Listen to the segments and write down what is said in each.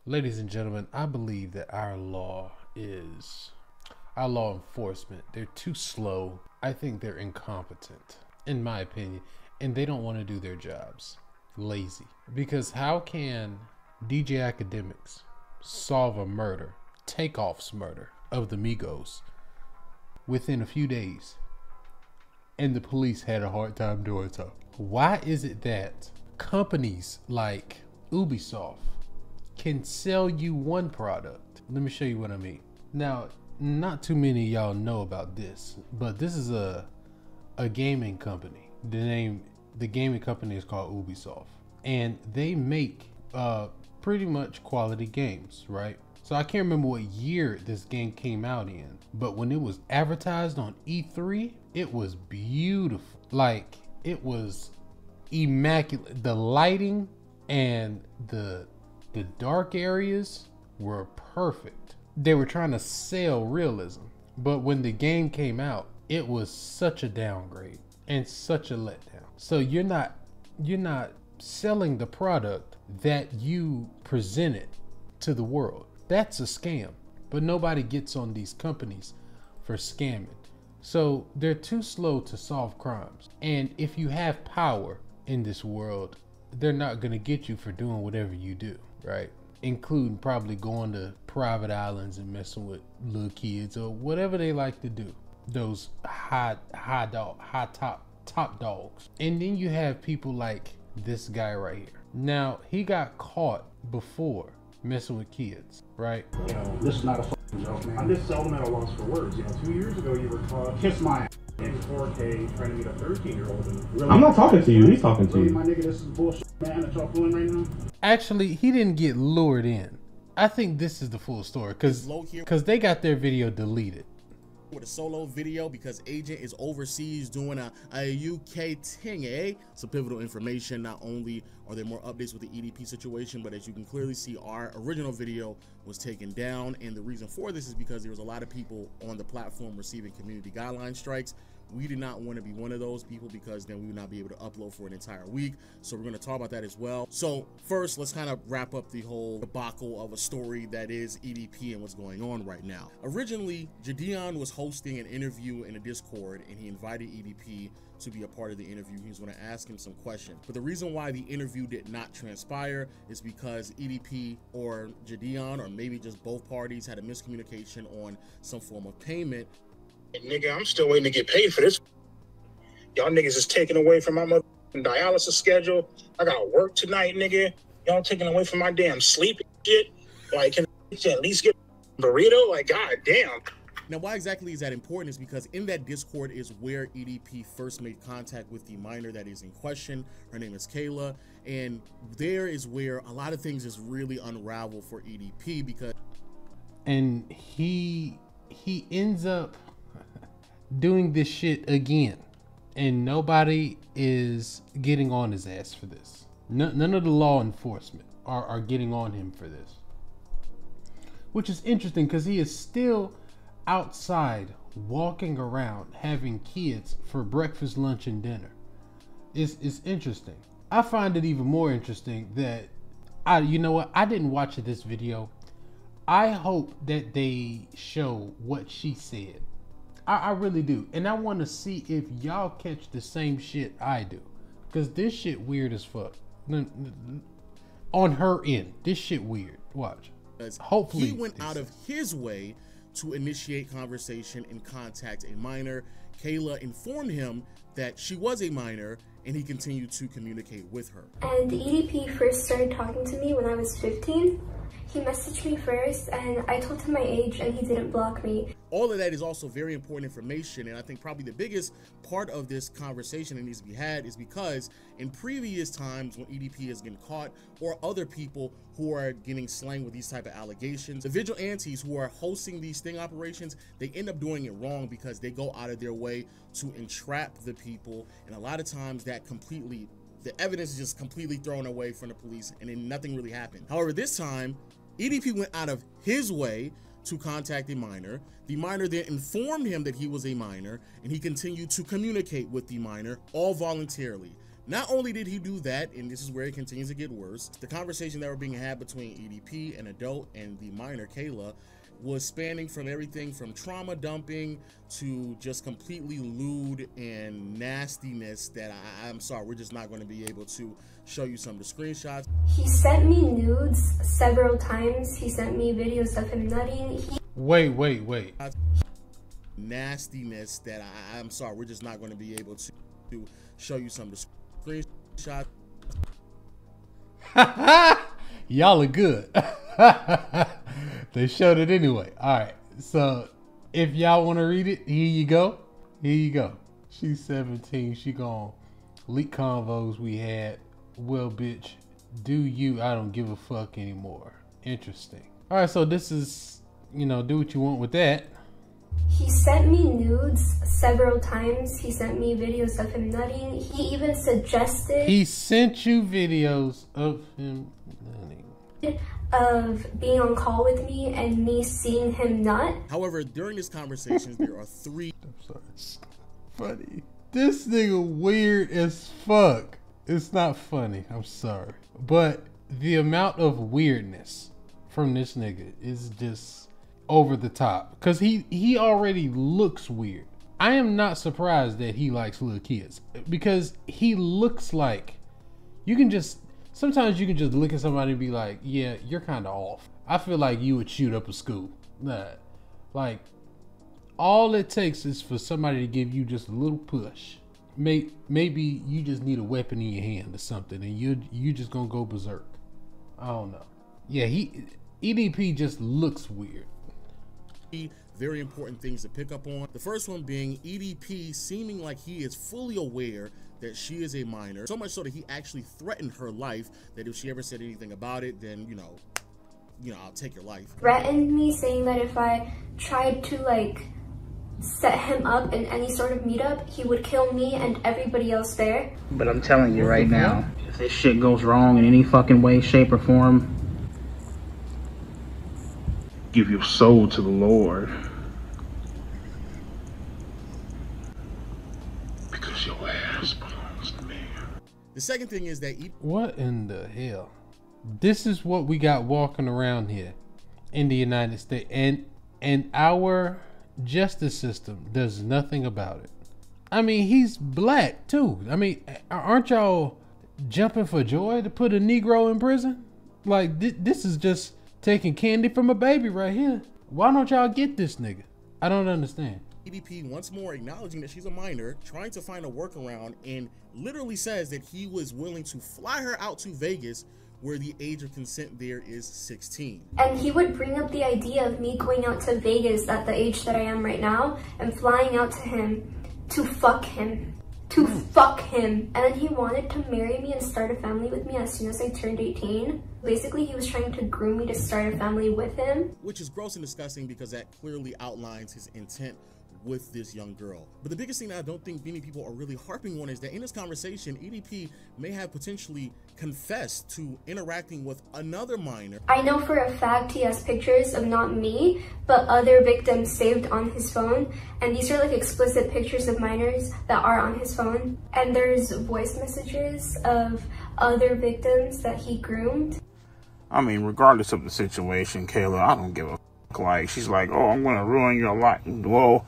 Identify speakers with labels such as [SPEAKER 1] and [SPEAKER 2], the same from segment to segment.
[SPEAKER 1] Ladies and gentlemen, I believe that our law enforcement, they're too slow. I think they're incompetent, in my opinion, and they don't want to do their jobs. Lazy. Because how can DJ Academics solve a murder, Takeoff's murder of the Migos, within a few days, and the police had a hard time doing so? Why is it that companies like Ubisoft can sell you one product? Let me show you what I mean. Now, not too many of y'all know about this, but this is a gaming company. The gaming company is called Ubisoft, and they make pretty much quality games, right? So I can't remember what year this game came out in, but when it was advertised on E3, it was beautiful. Like, it was immaculate. The lighting and the dark areas were perfect. They were trying to sell realism, but when the game came out, it was such a downgrade and such a letdown. So you're not selling the product that you presented to the world. That's a scam. But nobody gets on these companies for scamming. So they're too slow to solve crimes. And if you have power in this world, they're not gonna get you for doing whatever you do, right? Including probably going to private islands and messing with little kids or whatever they like to do. Those top dogs. And then you have people like this guy right here. Now, he got caught before messing with kids, right?
[SPEAKER 2] You know, this is not a fucking joke, man. I'm just seldom at a loss for words. You know, 2 years ago you were caught kiss my ass in 4K trying to meet a 13-year-old. Really,
[SPEAKER 3] I'm not talking to you. He's talking to you.
[SPEAKER 2] My nigga, this is bullshit, man, that y'all pulling right now.
[SPEAKER 1] Actually, he didn't get lured in. I think this is the full story because they got their video deleted.
[SPEAKER 4] With a solo video because agent is overseas doing a UK thing, eh? Some pivotal information. Not only are there more updates with the EDP situation, but as you can clearly see, our original video was taken down, and the reason for this is because there was a lot of people on the platform receiving community guideline strikes. We did not want to be one of those people because then we would not be able to upload for an entire week. So we're going to talk about that as well. So first, let's kind of wrap up the whole debacle of a story that is EDP and what's going on right now. Originally, Jadion was hosting an interview in a Discord, and he invited EDP to be a part of the interview. He was going to ask him some questions. But the reason why the interview did not transpire is because EDP or Jadion, or maybe just both parties, had a miscommunication on some form of payment.
[SPEAKER 5] Nigga, I'm still waiting to get paid for this. Y'all niggas is taking away from my mother dialysis schedule. I got work tonight, nigga. Y'all taking away from my damn sleep and shit. Like, can I at least get a burrito? Like, god damn.
[SPEAKER 4] Now, why exactly is that important is because in that Discord is where EDP first made contact with the minor that is in question. Her name is Kayla, and there is where a lot of things just really unravel for EDP because...
[SPEAKER 1] And he ends up doing this shit again, and nobody is getting on his ass for this. None of the law enforcement are getting on him for this, which is interesting because he is still outside walking around having kids for breakfast, lunch, and dinner. It's interesting. I find it even more interesting that you know what, I didn't watch this video. I hope that they show what she said. I really do. And I want to see if y'all catch the same shit I do. Because this shit weird as fuck. On her end. This shit weird. Watch. Hopefully.
[SPEAKER 4] He went out of his way to initiate conversation and contact a minor. Kayla informed him that she was a minor, and he continued to communicate with her.
[SPEAKER 6] And EDP first started talking to me when I was 15. He messaged me first, and I told him my age, and he didn't block me.
[SPEAKER 4] All of that is also very important information, and I think probably the biggest part of this conversation that needs to be had is because in previous times when EDP has been caught, or other people who are getting slang with these type of allegations, the vigilantes who are hosting these sting operations, they end up doing it wrong because they go out of their way to entrap the people, and a lot of times that completely, the evidence is just completely thrown away from the police, and then nothing really happened. However, this time, EDP went out of his way to contact the minor. The minor then informed him that he was a minor, and he continued to communicate with the minor, all voluntarily. Not only did he do that, and this is where it continues to get worse, the conversation that were being had between EDP, an adult, and the minor Kayla was spanning from everything from trauma dumping to just completely lewd and nastiness that I'm sorry, we're just not going to be able to show you some of the screenshots.
[SPEAKER 6] He sent me nudes several times. He sent me videos of him nutting.
[SPEAKER 1] Wait.
[SPEAKER 4] Nastiness that I'm sorry, we're just not going to be able to show you some of the screenshots.
[SPEAKER 1] Y'all are good. They showed it anyway. All right. So if y'all want to read it, here you go. Here you go. She's 17. She gonna leak convos we had. Well, bitch, do you? I don't give a fuck anymore. Interesting. All right. So this is, you know, do what you want with that.
[SPEAKER 6] He sent me nudes several times. He sent me videos of him nutting. He even suggested...
[SPEAKER 1] He sent you videos of him nutting.
[SPEAKER 6] Of being on call with me and me seeing him nut.
[SPEAKER 4] However, during this conversation, there are three...
[SPEAKER 1] I'm sorry. It's funny. This nigga weird as fuck. It's not funny. I'm sorry. But the amount of weirdness from this nigga is just... over the top, because he already looks weird. I am not surprised that he likes little kids, because he looks like you can just sometimes you can just look at somebody and be like, yeah, you're kind of off. I feel like you would shoot up a school. Nah, like all it takes is for somebody to give you just a little push. Maybe you just need a weapon in your hand or something, and you just gonna go berserk. I don't know. Yeah, EDP just looks weird.
[SPEAKER 4] Very important things to pick up on. The first one being EDP seeming like he is fully aware that she is a minor, so much so that he actually threatened her life, that if she ever said anything about it, then you know, I'll take your life.
[SPEAKER 6] Threatened me, saying that if I tried to like set him up in any sort of meetup, he would kill me and everybody else there.
[SPEAKER 3] But I'm telling you right now, if this shit goes wrong in any fucking way, shape, or form,
[SPEAKER 5] give your soul to the Lord, because your ass belongs to me.
[SPEAKER 4] The second thing is that
[SPEAKER 1] what in the hell? This is what we got walking around here in the United States, and our justice system does nothing about it. I mean, he's black too. I mean, aren't y'all jumping for joy to put a Negro in prison? Like this is just taking candy from a baby right here. Why don't y'all get this nigga? I don't understand.
[SPEAKER 4] EDP once more acknowledging that she's a minor, trying to find a workaround, and literally says that he was willing to fly her out to Vegas, where the age of consent there is 16.
[SPEAKER 6] And he would bring up the idea of me going out to Vegas at the age that I am right now and flying out to him to fuck him. To fuck him. And then he wanted to marry me and start a family with me as soon as I turned 18. Basically, he was trying to groom me to start a family with him.
[SPEAKER 4] Which is gross and disgusting, because that clearly outlines his intent with this young girl. But the biggest thing that I don't think many people are really harping on is that in this conversation, EDP may have potentially confessed to interacting with another minor.
[SPEAKER 6] I know for a fact he has pictures of not me, but other victims saved on his phone. And these are like explicit pictures of minors that are on his phone. And there's voice messages of other victims that he groomed.
[SPEAKER 5] I mean, regardless of the situation, Kayla, I don't give a fuck. Like, she's like, oh, I'm gonna ruin your life. Well,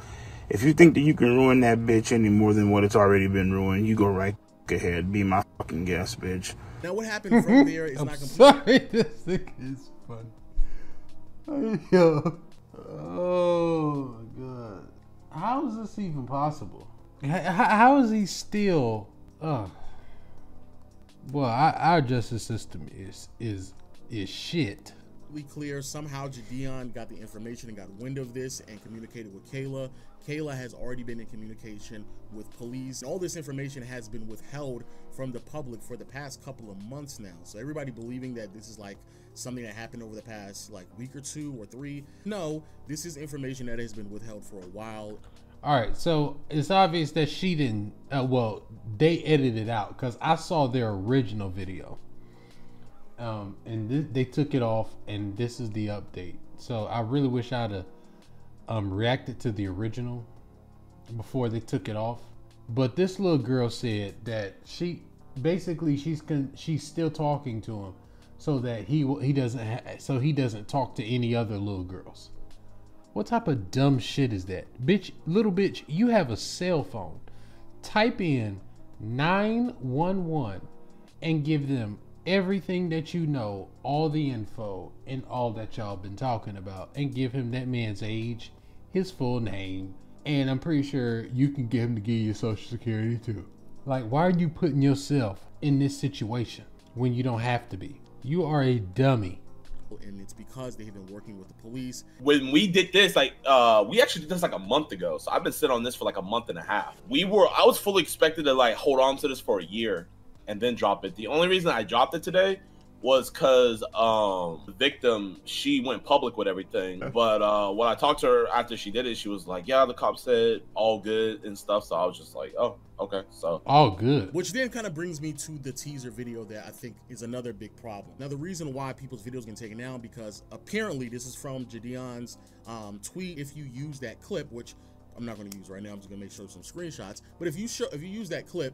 [SPEAKER 5] if you think that you can ruin that bitch any more than what it's already been ruined, you go right ahead. Be my fucking guest, bitch.
[SPEAKER 4] Now, what happened from there is not complete.
[SPEAKER 1] Sorry, this thing is funny. Yo. Oh my god. How is this even possible? How is he still? Well, our justice system is shit.
[SPEAKER 4] Clear. Somehow Jadeon got the information and got wind of this and communicated with Kayla. Kayla has already been in communication with police. All this information has been withheld from the public for the past couple of months now. So everybody believing that this is like something that happened over the past like week or 2 or 3. No, this is information that has been withheld for a while.
[SPEAKER 1] All right, so it's obvious that she didn't, well, they edited it out, because I saw their original video. And they took it off, and this is the update. So I really wish I'd have reacted to the original before they took it off. But this little girl said that she Basically, she's still talking to him so that he doesn't talk to any other little girls. What type of dumb shit is that? Bitch, little bitch, you have a cell phone. Type in 911 and give them everything that you know, all the info and all that y'all been talking about, and give him that man's age, his full name, and I'm pretty sure you can get him to give you social security too. Like, why are you putting yourself in this situation when you don't have to be? You are a dummy.
[SPEAKER 4] And it's because they have been working with the police.
[SPEAKER 7] When we did this, like, we actually did this like a month ago. So I've been sitting on this for like a month and a half. I was fully expected to like hold on to this for a year and then drop it. The only reason I dropped it today was because the victim, she went public with everything. But when I talked to her after she did it, she was like, yeah, the cop said all good and stuff. So I was just like, oh, okay, so
[SPEAKER 1] all good.
[SPEAKER 4] Which then kind of brings me to the teaser video that I think is another big problem. Now, the reason why people's videos get taken down, because apparently this is from Jadion's tweet. If you use that clip, which I'm not going to use right now, I'm just going to make sure some screenshots. But if you use that clip,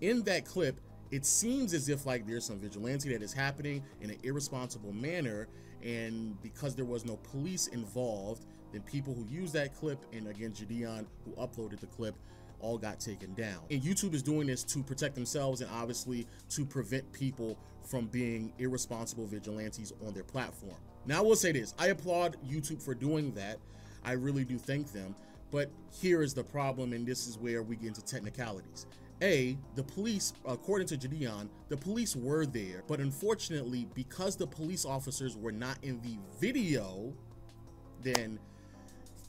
[SPEAKER 4] in that clip, it seems as if like there's some vigilante that is happening in an irresponsible manner, and because there was no police involved, then people who use that clip, and again Jadion who uploaded the clip, all got taken down. And YouTube is doing this to protect themselves and obviously to prevent people from being irresponsible vigilantes on their platform. Now I will say this, I applaud YouTube for doing that. I really do thank them, but here is the problem, and this is where we get into technicalities. The police, according to Jadion, the police were there, but unfortunately, because the police officers were not in the video, then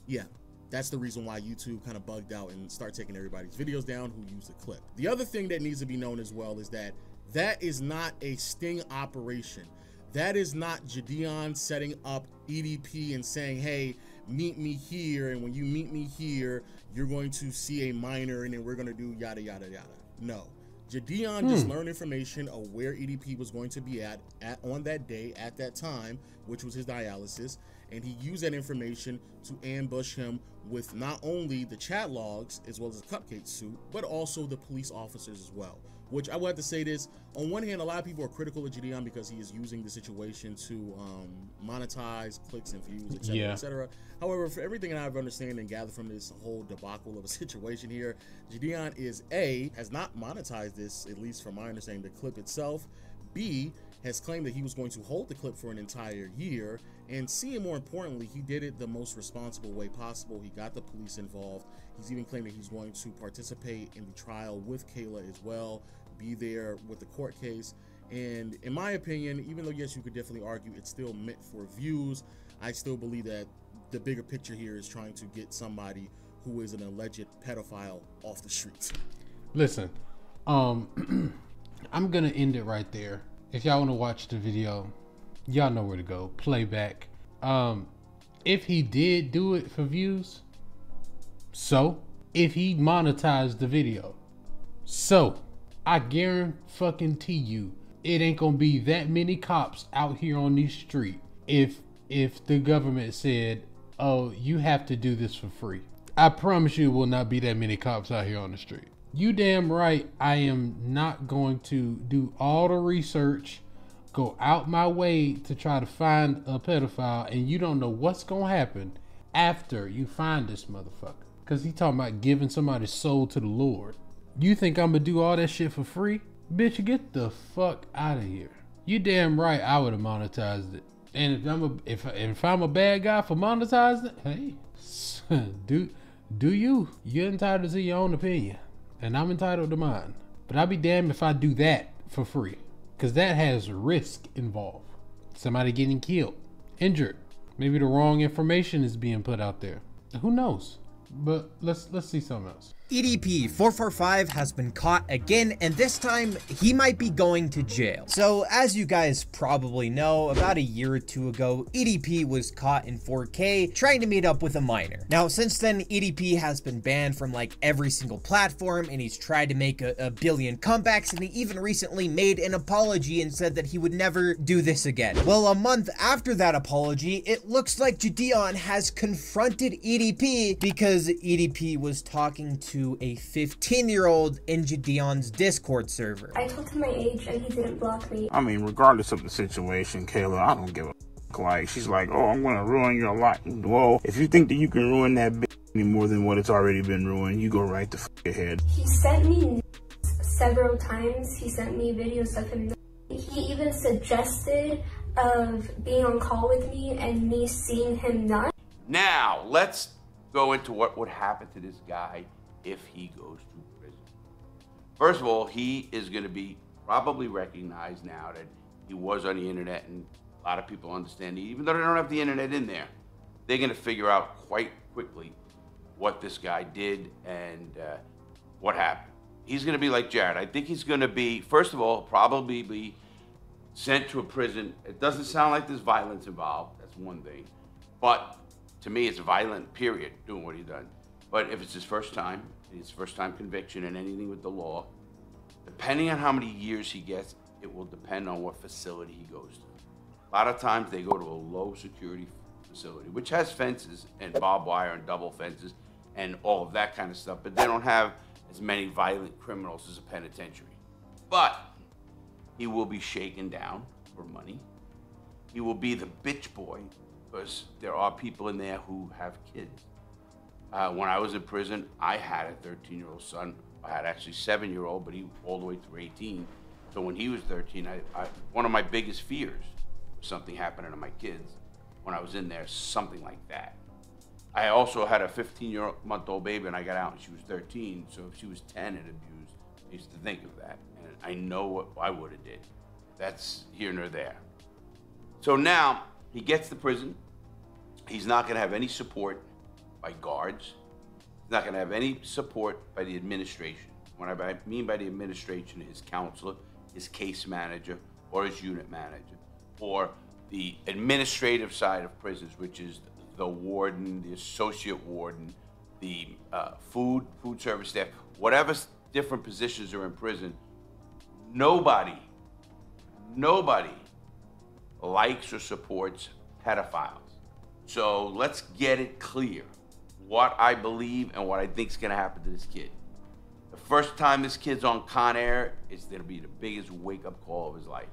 [SPEAKER 4] yeah, that's the reason why YouTube kind of bugged out and started taking everybody's videos down who used the clip. The other thing that needs to be known as well is that that is not a sting operation. That is not Jadion setting up EDP and saying, hey, meet me here, and when you meet me here, you're going to see a minor, and then we're going to do yada, yada, yada. No. Jadion just learned information of where EDP was going to be at on that day, at that time, which was his dialysis, and he used that information to ambush him with not only the chat logs as well as the cupcake suit, but also the police officers as well. Which I would have to say this, on one hand, a lot of people are critical of Jadion because he is using the situation to monetize clicks and views, etc., etc. However, for everything that I've understood and gathered from this whole debacle of a situation here, Jadion has not monetized this, at least from my understanding, the clip itself. B, has claimed that he was going to hold the clip for an entire year, and C, and more importantly, he did it the most responsible way possible. He got the police involved. He's even claimed that he's going to participate in the trial with Kayla as well, be there with the court case. And in my opinion, even though yes, you could definitely argue it's still meant for views, I still believe that the bigger picture here is trying to get somebody who is an alleged pedophile off the streets.
[SPEAKER 1] Listen, I'm gonna end it right there. If y'all want to watch the video, y'all know where to go. Playback. If he did do it for views, so if he monetized the video, so I guarantee you it ain't gonna be that many cops out here on the street if the government said, oh, you have to do this for free. I promise you it will not be that many cops out here on the street. You damn right I am not going to do all the research, go out my way to try to find a pedophile, and you don't know what's gonna happen after you find this motherfucker. Cause he talking about giving somebody's soul to the Lord. You think I'm gonna do all that shit for free? Bitch, get the fuck out of here. You damn right I would have monetized it. And if I'm a bad guy for monetizing it, hey, do you? You're entitled to your own opinion. And I'm entitled to mine. But I'll be damned if I do that for free. Because that has risk involved. Somebody getting killed, injured. Maybe the wrong information is being put out there. Who knows? But let's see something else.
[SPEAKER 8] EDP445 has been caught again, and this time he might be going to jail. So as you guys probably know, about a year or two ago, EDP was caught in 4K trying to meet up with a minor. Now since then, EDP has been banned from like every single platform, and he's tried to make a billion comebacks, and he even recently made an apology and said that he would never do this again. Well, a month after that apology, it looks like Jadion has confronted EDP because EDP was talking to to a 15-year-old in Jadion's Discord server.
[SPEAKER 6] I told him my age and he didn't block me.
[SPEAKER 5] I mean, regardless of the situation, Kayla, I don't give a like. She's like, oh, I'm gonna ruin your life. Well, if you think that you can ruin that bitch any more than what it's already been ruined, you go right the fuck ahead.
[SPEAKER 6] He sent me several times. He sent me videos of him. He even suggested of being on call with me and me seeing him nut.
[SPEAKER 9] Now, let's go into what would happen to this guy if he goes to prison. First of all, he is going to be probably recognized now that he was on the internet, and a lot of people understand, even though they don't have the internet in there, they're going to figure out quite quickly what this guy did and what happened. He's going to be like Jared. I think he's going to be, first of all, probably be sent to a prison. It doesn't sound like there's violence involved. That's one thing. But to me, it's violent, period, doing what he done. But if it's his first time conviction and anything with the law, depending on how many years he gets, it will depend on what facility he goes to. A lot of times they go to a low security facility, which has fences and barbed wire and double fences and all of that kind of stuff, but they don't have as many violent criminals as a penitentiary. But he will be shaken down for money. He will be the bitch boy, because there are people in there who have kids. When I was in prison, I had a 13-year-old son. I had actually a 7-year-old, but he all the way through 18. So when he was 13, one of my biggest fears was something happening to my kids. When I was in there, something like that. I also had a 15-month-old baby, and I got out and she was 13. So if she was 10 and abused, I used to think of that. And I know what I would have did. That's here nor there. So now he gets to prison. He's not going to have any support by guards. He's not going to have any support by the administration. What I mean by the administration, his counselor, his case manager, or his unit manager, or the administrative side of prisons, which is the warden, the associate warden, the food service staff, whatever different positions are in prison. Nobody likes or supports pedophiles. So let's get it clear what I believe and what I think is going to happen to this kid. The first time this kid's on Con Air, it's going to be the biggest wake-up call of his life.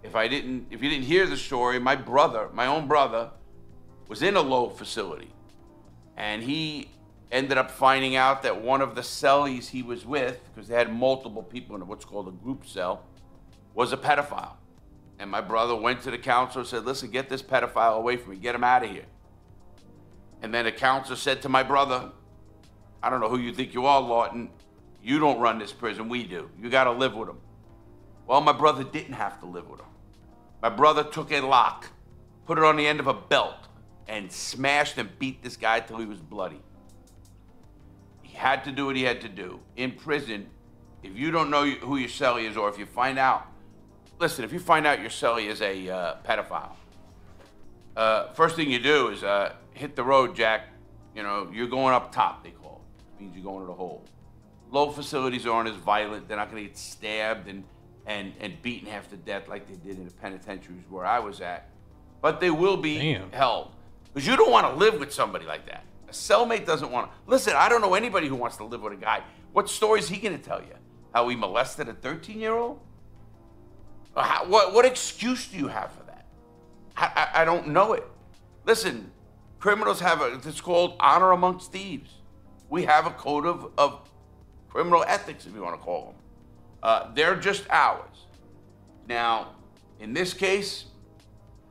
[SPEAKER 9] If you didn't hear the story, my own brother, was in a low facility, and he ended up finding out that one of the cellies he was with, because they had multiple people in what's called a group cell, was a pedophile. And my brother went to the counselor and said, listen, get this pedophile away from me, get him out of here. And then the counselor said to my brother, I don't know who you think you are, Lawton, you don't run this prison, we do. You gotta live with him. Well, my brother didn't have to live with him. My brother took a lock, put it on the end of a belt, and smashed and beat this guy till he was bloody. He had to do what he had to do. In prison, if you don't know who your cellie is, or if you find out, listen, if you find out your cellie is a pedophile, first thing you do is hit the road, Jack. You know, you're going up top, they call it. It means you're going to the hole. Low facilities aren't as violent. They're not going to get stabbed and beaten half to death like they did in the penitentiaries where I was at. But they will be held. Because you don't want to live with somebody like that. A cellmate doesn't want to. Listen, I don't know anybody who wants to live with a guy. What story is he going to tell you? How he molested a 13-year-old? What excuse do you have for that? I don't know it. Listen, criminals have it's called honor amongst thieves. We have a code of criminal ethics, if you want to call them. They're just ours. Now, in this case,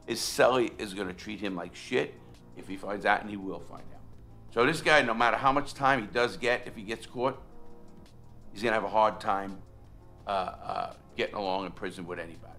[SPEAKER 9] his cellie is going to treat him like shit if he finds out, and he will find out. So this guy, no matter how much time he does get, if he gets caught, he's going to have a hard time getting along in prison with anybody.